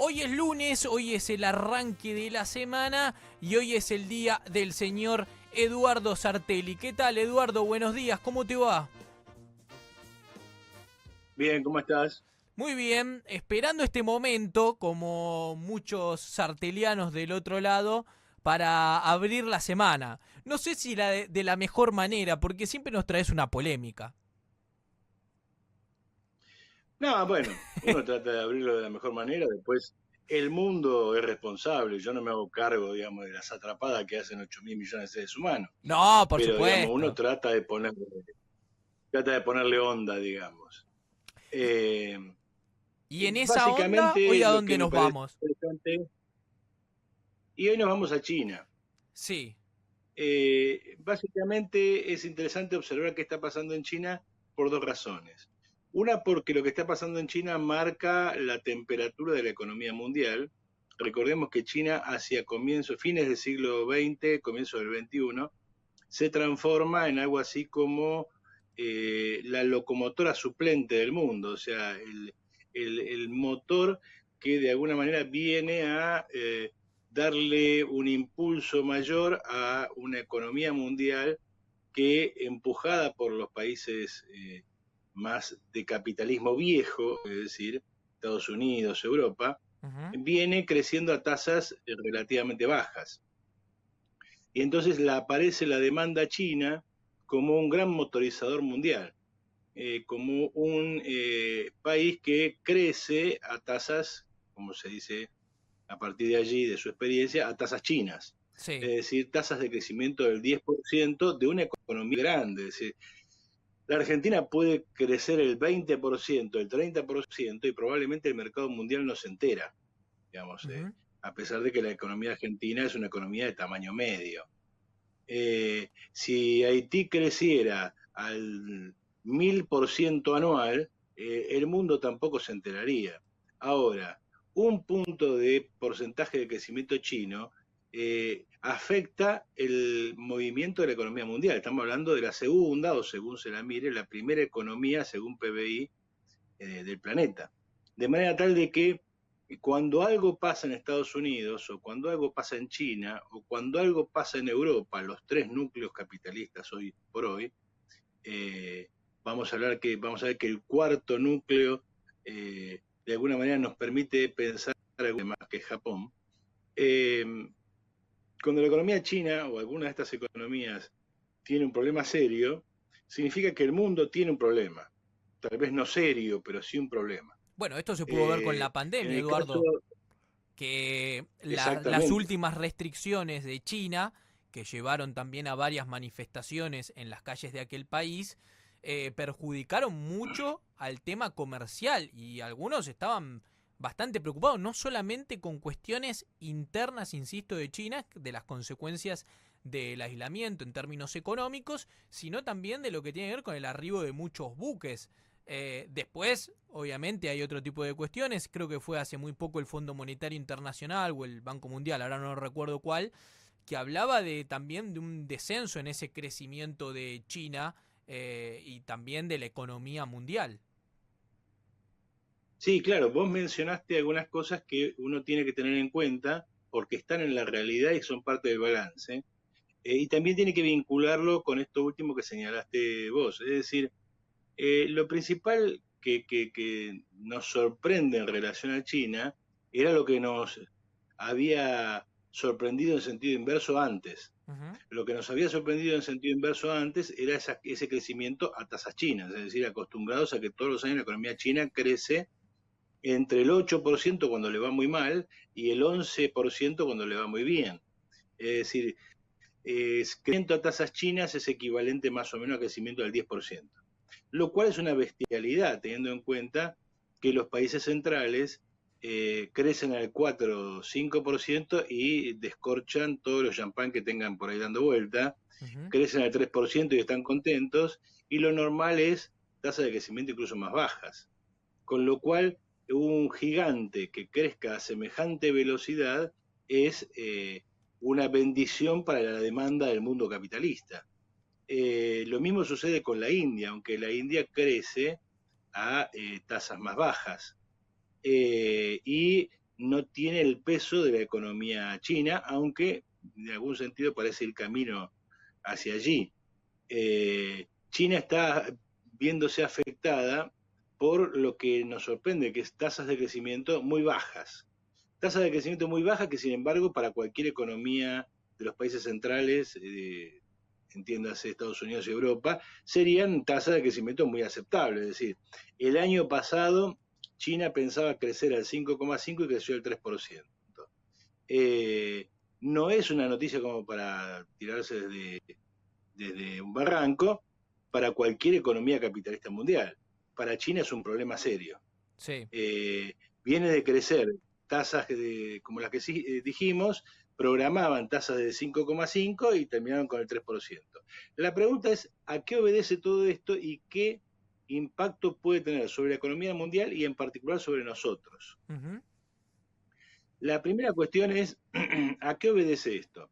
Hoy es lunes, hoy es el arranque de la semana y hoy es el día del señor Eduardo Sartelli. ¿Qué tal, Eduardo? Buenos días, ¿cómo te va? Bien, ¿cómo estás? Muy bien, esperando este momento, como muchos sartelianos del otro lado, para abrir la semana. No sé si de la mejor manera, porque siempre nos traes una polémica. No, bueno, uno trata de abrirlo de la mejor manera, después el mundo es responsable, yo no me hago cargo, digamos, de las atrapadas que hacen 8.000 millones de seres humanos, No, por pero, digamos, uno supuesto. trata de ponerle onda, digamos. Eh, Y en esa onda, hoy Básicamente a lo dónde que me nos parece vamos. interesante, y hoy nos vamos a China. Sí. Básicamente es interesante observar qué está pasando en China por dos razones. Una, porque lo que está pasando en China marca la temperatura de la economía mundial. Recordemos que China hacia fines del siglo XX, comienzo del XXI, se transforma en algo así como la locomotora suplente del mundo, o sea, el motor que de alguna manera viene a darle un impulso mayor a una economía mundial que, empujada por los países más de capitalismo viejo, es decir, Estados Unidos, Europa, Ujú. viene creciendo a tasas relativamente bajas. Y entonces aparece la demanda china como un gran motorizador mundial, como un país que crece a tasas, como se dice a partir de allí, de su experiencia, a tasas chinas. Es Sí. decir, tasas de crecimiento del 10% de una economía grande. Es decir, la Argentina puede crecer el 20%, el 30% y probablemente el mercado mundial no se entera, digamos, Ujú. a pesar de que la economía argentina es una economía de tamaño medio. Si Haití creciera al 1000% anual, el mundo tampoco se enteraría. Ahora, un punto de porcentaje de crecimiento chino afecta el movimiento de la economía mundial. Estamos hablando de la segunda, o según se la mire, la primera economía según PBI del planeta. De manera tal de que cuando algo pasa en Estados Unidos, o cuando algo pasa en China, o cuando algo pasa en Europa, los tres núcleos capitalistas hoy por hoy, eh, vamos a ver que el cuarto núcleo de alguna manera nos permite pensar algo más que Japón. Eh, Cuando la economía china o alguna de estas economías tiene un problema serio, significa que el mundo tiene un problema. Tal vez no serio, pero sí un problema. Bueno, esto se pudo ver con la En pandemia, el caso, Eduardo, que las exactamente, últimas restricciones de China, que llevaron también a varias manifestaciones en las calles de aquel país, perjudicaron mucho al tema comercial y algunos estaban bastante preocupados, no solamente con cuestiones internas, insisto, de China, de las consecuencias del aislamiento en términos económicos, sino también de lo que tiene que ver con el arribo de muchos buques. Después, obviamente, hay otro tipo de cuestiones. Creo que fue hace muy poco el Fondo Monetario Internacional o el Banco Mundial, ahora no recuerdo cuál, que hablaba de también de un descenso en ese crecimiento de China y también de la economía mundial. sí, claro, vos mencionaste algunas cosas que uno tiene que tener en cuenta porque están en la realidad y son parte del balance. Y también tiene que vincularlo con esto último que señalaste vos. Es decir, lo principal que nos sorprende en relación a China era lo que nos había sorprendido en sentido inverso antes. Ujú. Lo que nos había sorprendido en sentido inverso antes era ese crecimiento a tasas chinas, es decir, acostumbrados a que todos los años la economía china crece entre el 8% cuando le va muy mal y el 11% cuando le va muy bien. Es decir, crecimiento a tasas chinas es equivalente más o menos a crecimiento del 10%, lo cual es una bestialidad teniendo en cuenta que los países centrales crecen al 4 o 5% y descorchan todos los champán que tengan por ahí dando vuelta, Ujú. crecen al 3% y están contentos, y lo normal es tasas de crecimiento incluso más bajas. Con lo cual, un gigante que crezca a semejante velocidad es una bendición para la demanda del mundo capitalista. Lo mismo sucede con la India, aunque la India crece a tasas más bajas. Y no tiene el peso de la economía china, aunque en algún sentido parece el camino hacia allí. China está viéndose afectada por lo que nos sorprende, que es tasas de crecimiento muy bajas. Tasas de crecimiento muy bajas que, sin embargo, para cualquier economía de los países centrales, entiéndase Estados Unidos y Europa, serían tasas de crecimiento muy aceptables. Es decir, el año pasado China pensaba crecer al 5,5 y creció al 3%. No es una noticia como para tirarse desde un barranco para cualquier economía capitalista mundial. Para China es un problema serio. Sí. Viene de crecer tasas como las que dijimos, programaban tasas de 5,5 y terminaron con el 3%. La pregunta es, ¿a qué obedece todo esto y qué impacto puede tener sobre la economía mundial y en particular sobre nosotros? La primera cuestión es, ¿a qué obedece esto?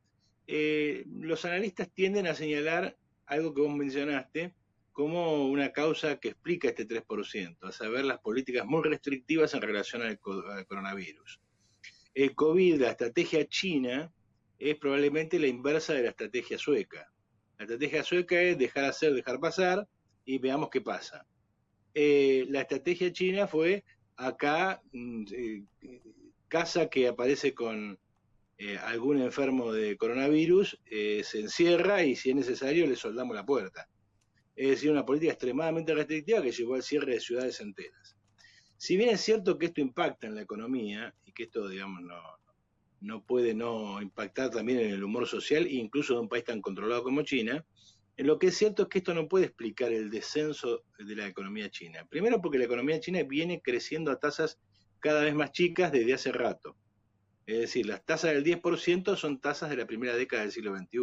Los analistas tienden a señalar algo que vos mencionaste como una causa que explica este 3%, a saber, las políticas muy restrictivas en relación al coronavirus. El COVID, la estrategia china, es probablemente la inversa de la estrategia sueca. La estrategia sueca es dejar hacer, dejar pasar y veamos qué pasa. La estrategia china fue acá, casa que aparece con algún enfermo de coronavirus, se encierra y si es necesario le soldamos la puerta. Es decir, una política extremadamente restrictiva que llevó al cierre de ciudades enteras. Si bien es cierto que esto impacta en la economía y que esto, digamos, no puede no impactar también en el humor social, incluso de un país tan controlado como China, lo que es cierto es que esto no puede explicar el descenso de la economía china. Primero porque la economía china viene creciendo a tasas cada vez más chicas desde hace rato. Es decir, las tasas del 10% son tasas de la primera década del siglo XXI.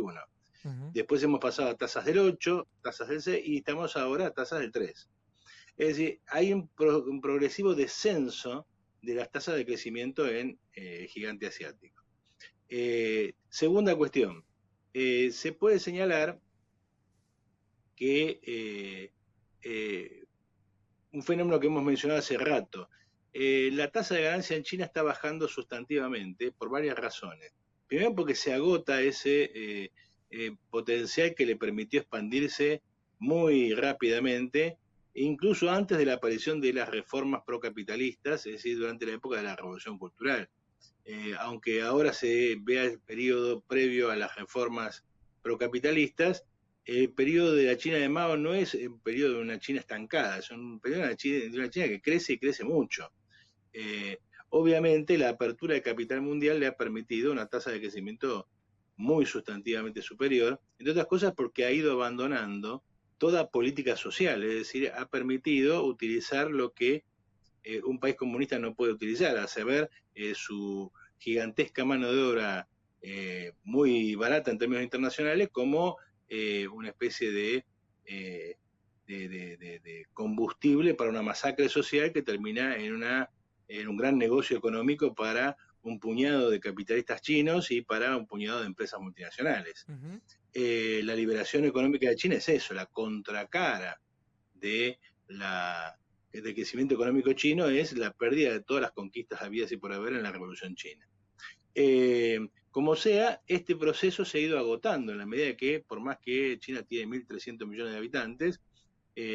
Después hemos pasado a tasas del 8, tasas del 6 y estamos ahora a tasas del 3. Es decir, hay un progresivo descenso de las tasas de crecimiento en el gigante asiático. Segunda cuestión, se puede señalar que un fenómeno que hemos mencionado hace rato, la tasa de ganancia en China está bajando sustantivamente por varias razones. Primero porque se agota ese potencial que le permitió expandirse muy rápidamente, incluso antes de la aparición de las reformas procapitalistas, es decir, durante la época de la Revolución Cultural. Aunque ahora se vea el periodo previo a las reformas procapitalistas, el periodo de la China de Mao no es un periodo de una China estancada, es un periodo de una China que crece y crece mucho. Obviamente la apertura de capital mundial le ha permitido una tasa de crecimiento muy sustantivamente superior, entre otras cosas porque ha ido abandonando toda política social, es decir, ha permitido utilizar lo que un país comunista no puede utilizar, a saber, su gigantesca mano de obra muy barata en términos internacionales como una especie de combustible para una masacre social que termina en un gran negocio económico para un puñado de capitalistas chinos y para un puñado de empresas multinacionales. La liberación económica de China es eso, la contracara de del crecimiento económico chino es la pérdida de todas las conquistas habidas y por haber en la Revolución China. Como sea, este proceso se ha ido agotando en la medida que, por más que China tiene 1.300 millones de habitantes,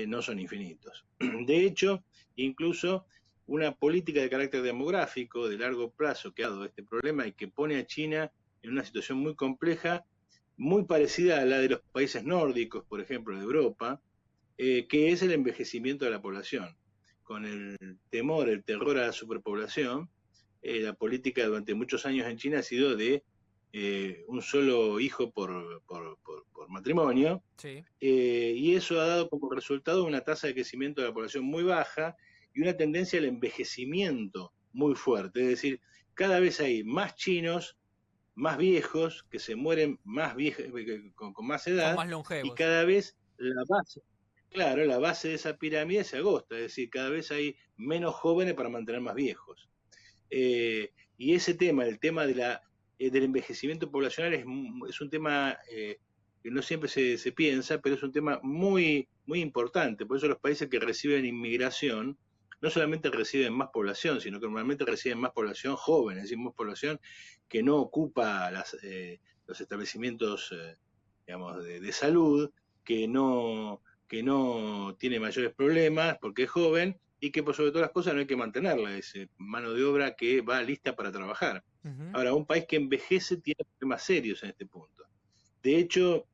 no son infinitos. De hecho, incluso una política de carácter demográfico de largo plazo que ha dado este problema y que pone a China en una situación muy compleja, muy parecida a la de los países nórdicos, por ejemplo, de Europa, que es el envejecimiento de la población. Con el temor, el terror a la superpoblación, la política durante muchos años en China ha sido de un solo hijo por matrimonio, Sí. y eso ha dado como resultado una tasa de crecimiento de la población muy baja y una tendencia al envejecimiento muy fuerte. Es decir, cada vez hay más chinos, más viejos, que se mueren más viejos, con más Son edad, más y longevos. cada vez la base, claro, la base de esa pirámide se agosta, es decir, cada vez hay menos jóvenes para mantener más viejos. Y ese tema, el tema del envejecimiento poblacional es un tema que no siempre se piensa, pero es un tema muy, muy importante. Por eso los países que reciben inmigración no solamente reciben más población, sino que normalmente reciben más población joven, es decir, más población que no ocupa los establecimientos digamos, de salud, que no tiene mayores problemas porque es joven y que por sobre todas las cosas no hay que mantenerla, es mano de obra que va lista para trabajar. Ujú. Ahora, un país que envejece tiene problemas serios en este punto. De hecho,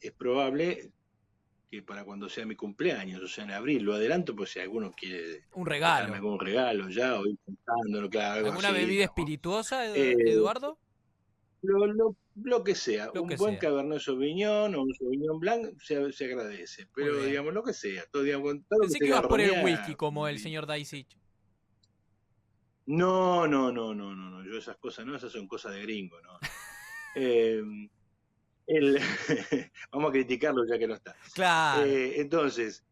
es probable que para cuando sea mi cumpleaños, o sea, en abril, lo adelanto, pues si alguno quiere Un dejarme regalo. algún regalo ya, o ir pensándolo, claro, algo ¿Alguna así, bebida digamos. espirituosa, Eh, Eduardo? lo que sea, Lo un que buen sea. Cabernet Sauvignon o un Sauvignon Blanc se agradece, Muy pero bien. digamos, lo que sea, todo, digamos, todo lo que Pensé que se ibas por el whisky garronea. como el señor Daisich. No, no, no, no, no, no, yo esas cosas no, esas son cosas de gringo, no, no. Eh, el, vamos a criticarlo ya que no está. Claro. Entonces,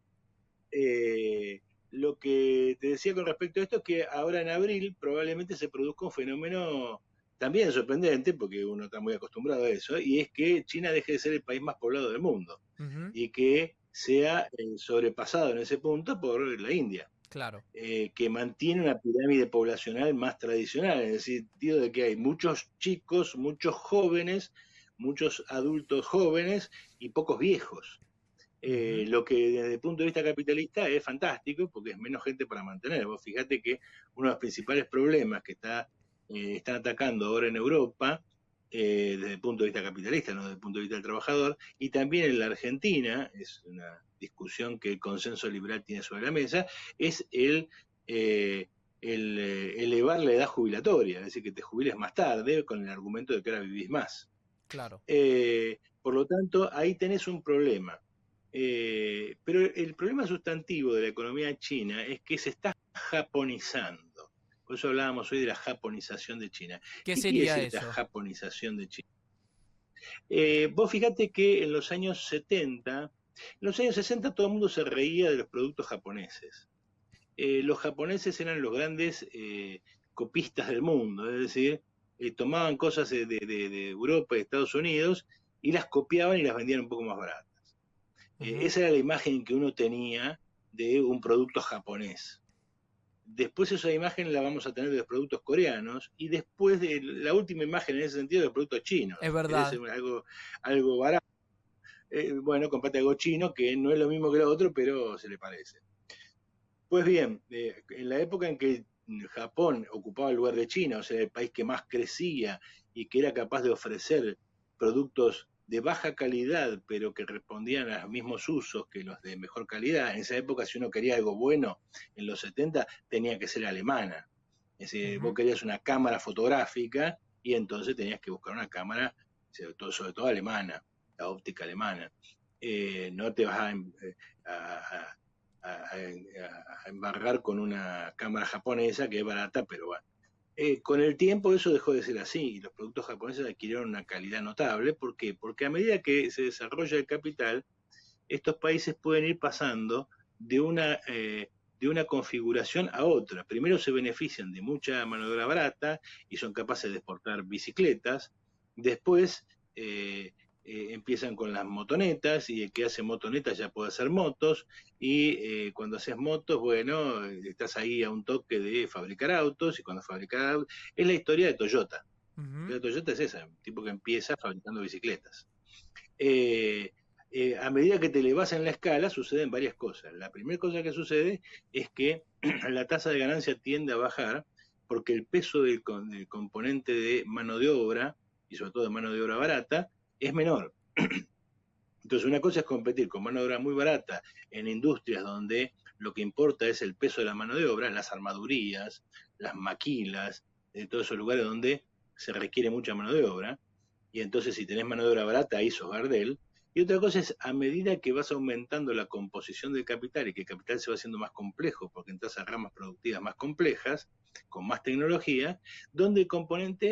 eh, lo que te decía con respecto a esto es que ahora en abril probablemente se produzca un fenómeno también sorprendente, porque uno está muy acostumbrado a eso, y es que China deje de ser el país más poblado del mundo Ujú. y que sea sobrepasado en ese punto por la India, Claro. que mantiene una pirámide poblacional más tradicional, en el sentido de que hay muchos chicos, muchos jóvenes, muchos adultos jóvenes y pocos viejos. Ujú. Lo que desde el punto de vista capitalista es fantástico porque es menos gente para mantener. Vos fíjate que uno de los principales problemas que están atacando ahora en Europa, desde el punto de vista capitalista, no desde el punto de vista del trabajador, y también en la Argentina, es una discusión que el consenso liberal tiene sobre la mesa, es eh, elevar la edad jubilatoria, es decir, que te jubiles más tarde con el argumento de que ahora vivís más. Claro. Por lo tanto, ahí tenés un problema. Pero el problema sustantivo de la economía china es que se está japonizando. Por eso hablábamos hoy de la japonización de China. ¿Qué ¿Qué quiere sería decir esta eso? japonización de China? Vos fíjate que en los años 70, en los años 60 todo el mundo se reía de los productos japoneses. Los japoneses eran los grandes copistas del mundo, es decir, tomaban cosas de Europa y Estados Unidos y las copiaban y las vendían un poco más baratas. Ujú. Esa era la imagen que uno tenía de un producto japonés. Después esa imagen la vamos a tener de los productos coreanos y después de la última imagen en ese sentido de los productos Es chinos. ¿Querés verdad. algo barato? Bueno, comprate algo chino que no es lo mismo que lo otro, pero se le parece. Pues bien, en la época en que Japón ocupaba el lugar de China, o sea, el país que más crecía y que era capaz de ofrecer productos de baja calidad, pero que respondían a los mismos usos que los de mejor calidad. En esa época, si uno quería algo bueno, en los 70, tenía que ser alemana. Es decir, vos Ujú. querías una cámara fotográfica y entonces tenías que buscar una cámara, sobre todo alemana, la óptica alemana. No te vas a, a embargar con una cámara japonesa que es barata, pero bueno. Con el tiempo eso dejó de ser así y los productos japoneses adquirieron una calidad notable. ¿Por qué? Porque a medida que se desarrolla el capital, estos países pueden ir pasando de de una configuración a otra. Primero se benefician de mucha mano de obra barata y son capaces de exportar bicicletas. Después eh, empiezan con las motonetas y el que hace motonetas ya puede hacer motos y cuando haces motos, bueno, estás ahí a un toque de fabricar autos y cuando fabricar autos, es la historia de Toyota. Ujú. La Toyota es esa, un tipo que empieza fabricando bicicletas. Eh, a medida que te elevas en la escala, suceden varias cosas. La primera cosa que sucede es que la tasa de ganancia tiende a bajar porque el peso del componente de mano de obra, y sobre todo de mano de obra barata, es menor. Entonces, una cosa es competir con mano de obra muy barata en industrias donde lo que importa es el peso de la mano de obra, las armadurías, las maquilas, de todos esos lugares donde se requiere mucha mano de obra. Y entonces, si tenés mano de obra barata, ahí sos Gardel. Y otra cosa es, a medida que vas aumentando la composición del capital y que el capital se va haciendo más complejo, porque entras a ramas productivas más complejas, con más tecnología, donde el componente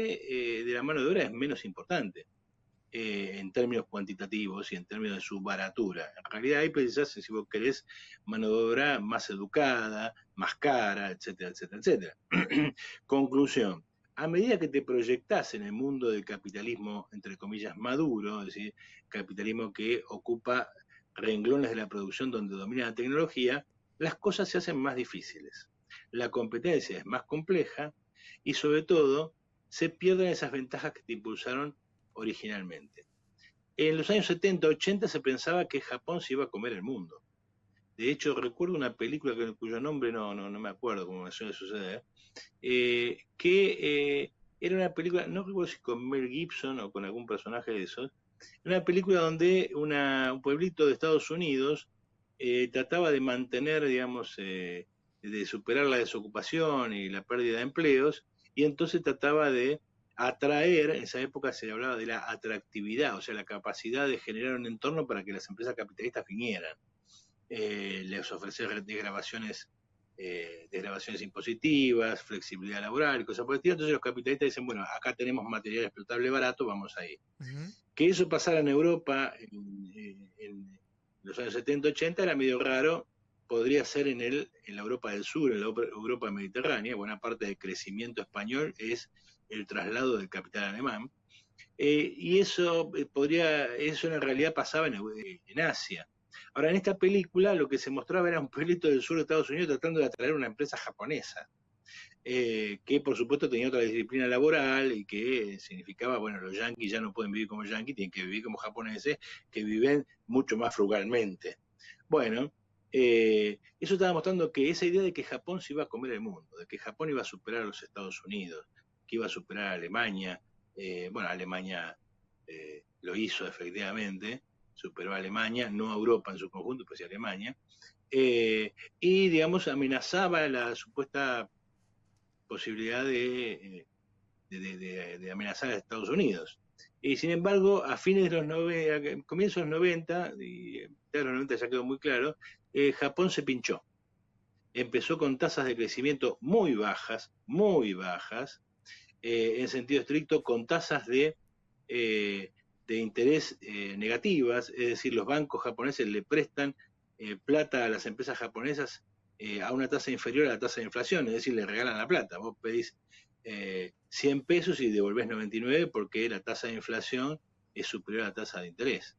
de la mano de obra es menos importante en términos cuantitativos y en términos de su baratura. En realidad ahí precisás, si vos querés, mano de obra más educada, más cara, etcétera, etcétera, etcétera. Conclusión. A medida que te proyectás en el mundo del capitalismo, entre comillas, maduro, es decir, capitalismo que ocupa renglones de la producción donde domina la tecnología, las cosas se hacen más difíciles, la competencia es más compleja y sobre todo se pierden esas ventajas que te impulsaron originalmente. En los años 70, 80 se pensaba que Japón se iba a comer el mundo. De hecho, recuerdo una película cuyo nombre no me acuerdo, como me suele suceder, que era una película, no recuerdo si con Mel Gibson o con algún personaje de esos, una película donde un pueblito de Estados Unidos trataba de mantener, digamos, de superar la desocupación y la pérdida de empleos, y entonces trataba de atraer, en esa época se hablaba de la atractividad, o sea, la capacidad de generar un entorno para que las empresas capitalistas vinieran. Les ofrecer desgrabaciones impositivas, flexibilidad laboral, cosas por el estilo. Entonces los capitalistas dicen, bueno, acá tenemos material explotable barato, vamos ahí. Ujú. Que eso pasara en Europa en los años 70, 80 era medio raro, podría ser en la Europa del Sur, en la Europa mediterránea, buena parte del crecimiento español es el traslado del capital alemán, y eso en realidad pasaba en Asia. Ahora, en esta película lo que se mostraba era un pueblito del sur de Estados Unidos tratando de atraer una empresa japonesa, que por supuesto tenía otra disciplina laboral y que significaba, bueno, los yanquis ya no pueden vivir como yanquis, tienen que vivir como japoneses, que viven mucho más frugalmente. Bueno, eso estaba mostrando que esa idea de que Japón se iba a comer el mundo, de que Japón iba a superar a los Estados Unidos, que iba a superar a Alemania, bueno, Alemania lo hizo efectivamente, superó a Alemania, no a Europa en su conjunto, pues sí a Alemania, y digamos amenazaba la supuesta posibilidad de amenazar a Estados Unidos. Y sin embargo, a fines de los 90, comienzos de los 90, y de los 90 ya quedó muy claro, Japón se pinchó. Empezó con tasas de crecimiento muy bajas, en sentido estricto, con tasas de interés negativas, es decir, los bancos japoneses le prestan plata a las empresas japonesas a una tasa inferior a la tasa de inflación, es decir, le regalan la plata. Vos pedís 100 pesos y devolvés 99 porque la tasa de inflación es superior a la tasa de interés.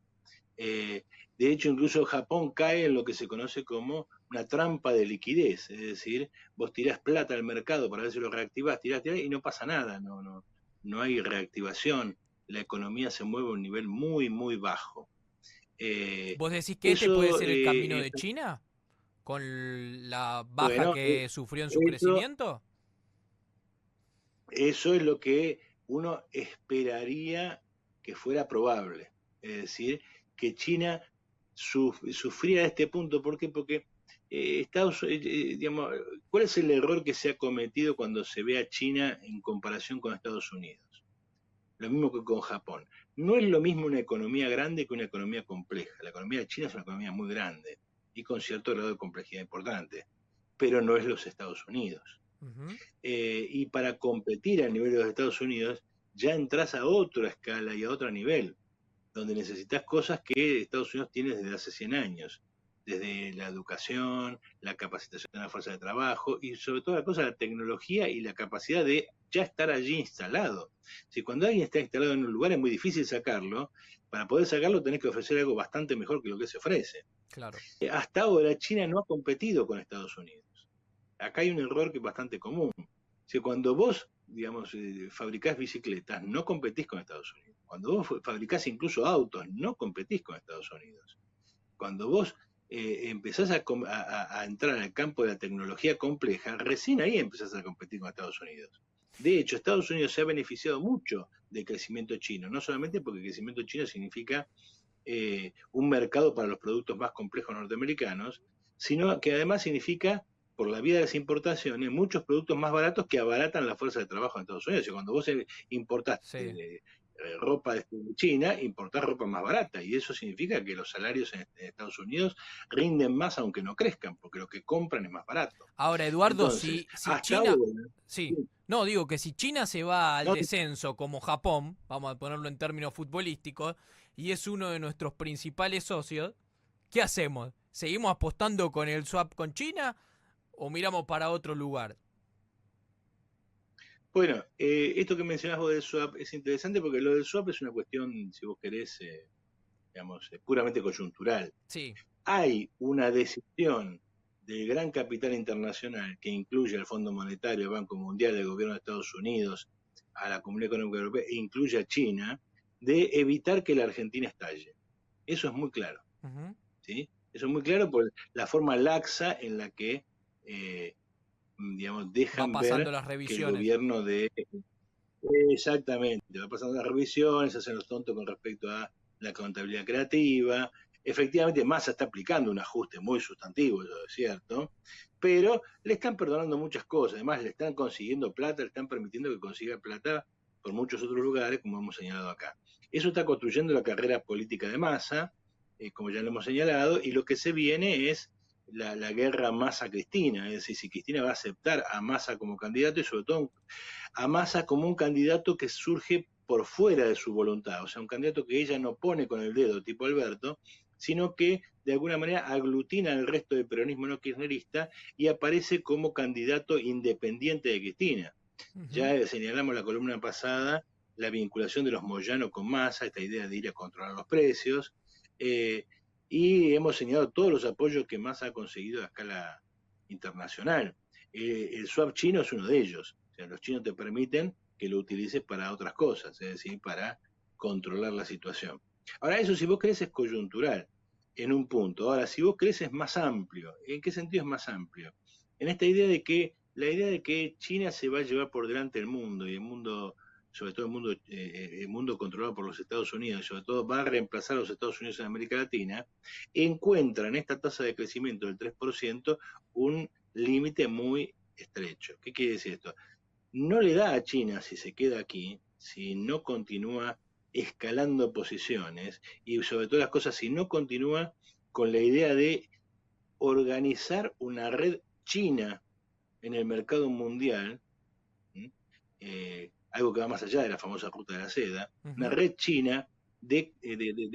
Eh, de hecho, incluso Japón cae en lo que se conoce como una trampa de liquidez, es decir, vos tirás plata al mercado para ver si lo reactivás, tirás y no pasa nada, no hay reactivación, la economía se mueve a un nivel muy bajo. Eh, ¿Vos decís que este puede eso, ser el camino de China? ¿Con la baja bueno, que sufrió en su eso, crecimiento? eso es lo que uno esperaría que fuera probable, es decir, que China sufría a este punto. ¿Por qué? Porque digamos, ¿cuál es el error que se ha cometido cuando se ve a China en comparación con Estados Unidos? Lo mismo que con Japón. No es lo mismo una economía grande que una economía compleja. La economía de China es una economía muy grande y con cierto grado de complejidad importante, pero no es los Estados Unidos. Ujú. Y para competir a nivel de los Estados Unidos ya entras a otra escala y a otro nivel donde necesitas cosas que Estados Unidos tiene desde hace 100 años, desde la educación, la capacitación de la fuerza de trabajo y sobre todo la cosa, la tecnología y la capacidad de ya estar allí instalado. Si cuando alguien está instalado en un lugar es muy difícil sacarlo, para poder sacarlo tenés que ofrecer algo bastante mejor que lo que se ofrece. Claro. Hasta ahora China no ha competido con Estados Unidos. Acá hay un error que es bastante común. Si cuando vos, digamos, fabricás bicicletas, no competís con Estados Unidos. Cuando vos fabricás incluso autos, no competís con Estados Unidos. Cuando vos empezás a entrar al campo de la tecnología compleja, recién ahí empezás a competir con Estados Unidos. De hecho, Estados Unidos se ha beneficiado mucho del crecimiento chino, no solamente porque el crecimiento chino significa un mercado para los productos más complejos norteamericanos, sino que además significa, por la vía de las importaciones, muchos productos más baratos que abaratan la fuerza de trabajo en Estados Unidos. Y cuando vos importás Sí. ropa de China, importás ropa más barata, y eso significa que los salarios en Estados Unidos rinden más aunque no crezcan, porque lo que compran es más barato. Ahora, Eduardo, Entonces, si hasta China... ahora, Sí. No, digo que si China se va al no, descenso como Japón, vamos a ponerlo en términos futbolísticos, y es uno de nuestros principales socios, ¿qué hacemos? ¿Seguimos apostando con el swap con China o miramos para otro lugar? bueno, esto que mencionás vos del swap es interesante porque lo del swap es una cuestión, si vos querés, digamos, puramente coyuntural. Sí. Hay una decisión del gran capital internacional, que incluye al Fondo Monetario, el Banco Mundial, el gobierno de Estados Unidos, a la Comunidad Económica Europea, e incluye a China, de evitar que la Argentina estalle. Eso es muy claro. ¿Sí? Eso es muy claro por la forma laxa en la que, digamos, Va dejan pasando ver las que el revisiones. gobierno de... Exactamente, va pasando las revisiones, hacen los tontos con respecto a la contabilidad creativa. Efectivamente, Massa está aplicando un ajuste muy sustantivo, eso es cierto, pero le están perdonando muchas cosas. Además, le están consiguiendo plata, le están permitiendo que consiga plata por muchos otros lugares, como hemos señalado acá. Eso está construyendo la carrera política de Massa, como ya lo hemos señalado, y lo que se viene es la guerra Massa-Cristina, es decir, si Cristina va a aceptar a Massa como candidato y sobre todo a Massa como un candidato que surge por fuera de su voluntad, o sea, un candidato que ella no pone con el dedo, tipo Alberto, sino que de alguna manera aglutina al resto del peronismo no kirchnerista y aparece como candidato independiente de Cristina. Ya señalamos la columna pasada la vinculación de los Moyano con Massa, esta idea de ir a controlar los precios, y hemos señalado todos los apoyos que Massa ha conseguido a escala internacional. El swap chino es uno de ellos. O sea, los chinos te permiten que lo utilices para otras cosas, es decir, para controlar la situación. Ahora, eso si vos crees es coyuntural, en un punto. Ahora, si vos crees es más amplio. ¿En qué sentido es más amplio? En esta idea de que la idea de que China se va a llevar por delante el mundo y el mundo, sobre todo el mundo controlado por los Estados Unidos, sobre todo va a reemplazar a los Estados Unidos en América Latina, encuentra en esta tasa de crecimiento del 3% un límite muy estrecho. ¿Qué quiere decir esto? No le da a China, si se queda aquí, si no continúa escalando posiciones y sobre todo las cosas, si no continúa con la idea de organizar una red china en el mercado mundial, algo que va más allá de la famosa ruta de la seda, una red china de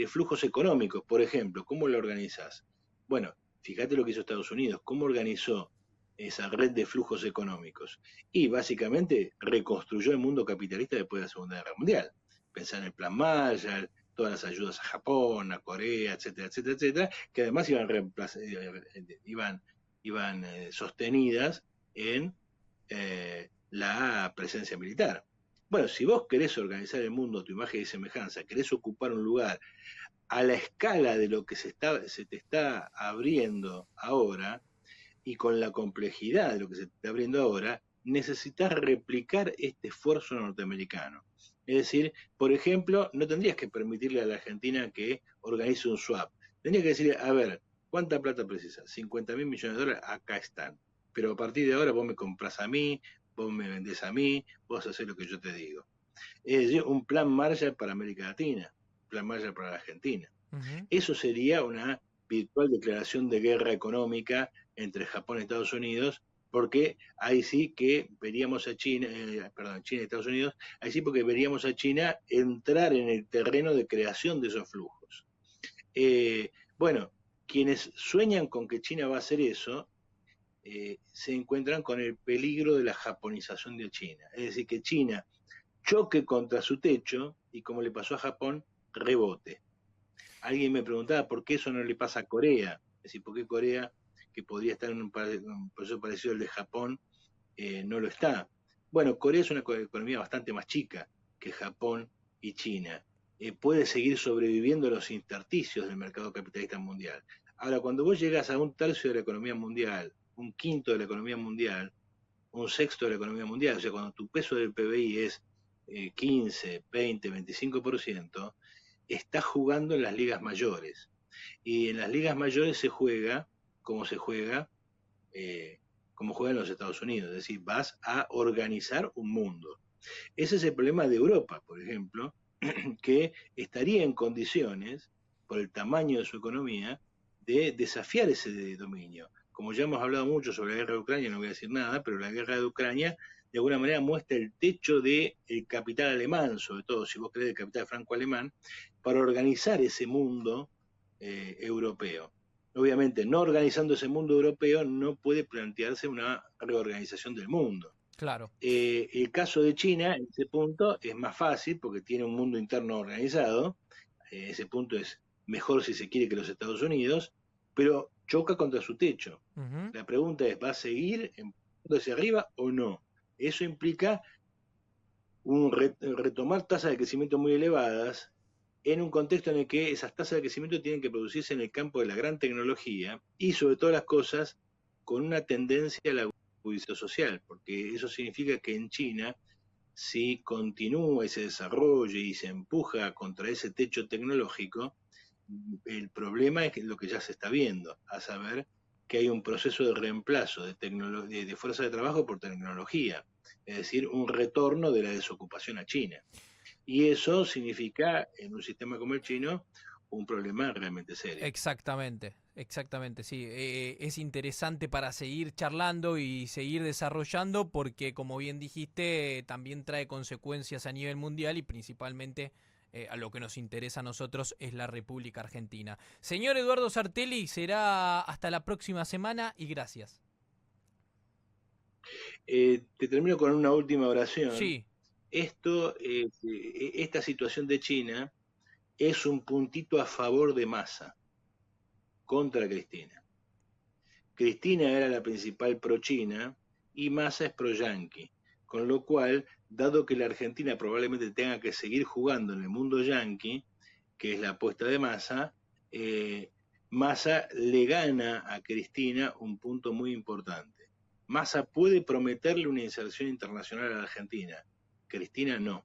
flujos económicos, por ejemplo, ¿cómo la organizás? Bueno, fíjate lo que hizo Estados Unidos, cómo organizó esa red de flujos económicos y básicamente reconstruyó el mundo capitalista después de la Segunda Guerra Mundial. Pensar en el Plan Marshall, todas las ayudas a Japón, a Corea, etcétera, etcétera, etcétera, que además iban sostenidas en la presencia militar. Bueno, si vos querés organizar el mundo a tu imagen y semejanza, querés ocupar un lugar a la escala de lo que se te está abriendo ahora y con la complejidad de lo que se te está abriendo ahora, necesitas replicar este esfuerzo norteamericano. Es decir, por ejemplo, no tendrías que permitirle a la Argentina que organice un swap. Tendrías que decirle, a ver, ¿cuánta plata precisas? 50.000 millones de dólares, acá están. Pero a partir de ahora vos me compras a mí, vos me vendés a mí, vos haces lo que yo te digo. Es decir, un plan Marshall para América Latina, un plan Marshall para la Argentina. Eso sería una virtual declaración de guerra económica entre Japón y Estados Unidos, porque ahí sí que veríamos a China, China y Estados Unidos, ahí sí porque veríamos a China entrar en el terreno de creación de esos flujos. Bueno, quienes sueñan con que China va a hacer eso, se encuentran con el peligro de la japonización de China. Es decir, que China choque contra su techo y como le pasó a Japón, rebote. Alguien me preguntaba por qué eso no le pasa a Corea. Es decir, por qué Corea, que podría estar en un proceso parecido al de Japón, no lo está. Bueno, Corea es una economía bastante más chica que Japón y China. Puede seguir sobreviviendo a los intersticios del mercado capitalista mundial. Ahora, cuando vos llegas a un tercio de la economía mundial, un quinto de la economía mundial, un sexto de la economía mundial, o sea, cuando tu peso del PBI es 15, 20, 25%, estás jugando en las ligas mayores. Y en las ligas mayores se juega como se juega, como juegan los Estados Unidos, es decir, vas a organizar un mundo. Ese es el problema de Europa, por ejemplo, que estaría en condiciones, por el tamaño de su economía, de desafiar ese dominio. Como ya hemos hablado mucho sobre la guerra de Ucrania, no voy a decir nada, pero la guerra de Ucrania de alguna manera muestra el techo del capital alemán, sobre todo si vos crees el capital franco-alemán, para organizar ese mundo europeo. Obviamente, no organizando ese mundo europeo no puede plantearse una reorganización del mundo. Claro. El caso de China, en ese punto, es más fácil porque tiene un mundo interno organizado. Ese punto es mejor si se quiere que los Estados Unidos. pero choca contra su techo. Ujú. La pregunta es, ¿va a seguir empujando hacia arriba o no? Eso implica retomar tasas de crecimiento muy elevadas en un contexto en el que esas tasas de crecimiento tienen que producirse en el campo de la gran tecnología y sobre todas las cosas con una tendencia a la agudización social, porque eso significa que en China, si continúa y se desarrolla y se empuja contra ese techo tecnológico, el problema es que lo que ya se está viendo, a saber que hay un proceso de reemplazo de fuerza de trabajo por tecnología, es decir, un retorno de la desocupación a China. Y eso significa, en un sistema como el chino, un problema realmente serio. Exactamente, exactamente, sí. Es interesante para seguir charlando y seguir desarrollando porque, como bien dijiste, también trae consecuencias a nivel mundial y principalmente a lo que nos interesa a nosotros es la República Argentina. Señor Eduardo Sartelli, será hasta la próxima semana y gracias. Te termino con una última oración. Sí, Esta situación de China es un puntito a favor de Massa contra Cristina. Cristina era la principal pro-China y Massa es pro-yanqui, con lo cual, dado que la Argentina probablemente tenga que seguir jugando en el mundo yanqui, que es la apuesta de Massa, Massa le gana a Cristina un punto muy importante. Massa puede prometerle una inserción internacional a la Argentina, Cristina no.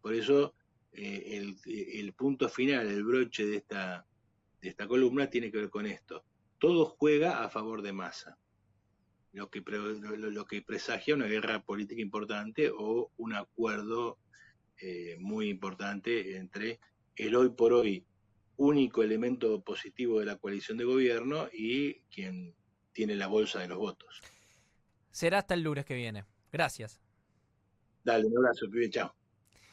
Por eso el punto final, el broche de esta columna tiene que ver con esto. Todo juega a favor de Massa, lo que presagia una guerra política importante o un acuerdo muy importante entre el hoy por hoy único elemento positivo de la coalición de gobierno y quien tiene la bolsa de los votos. será hasta el lunes que viene. Gracias. Dale, un abrazo, pibe, chao.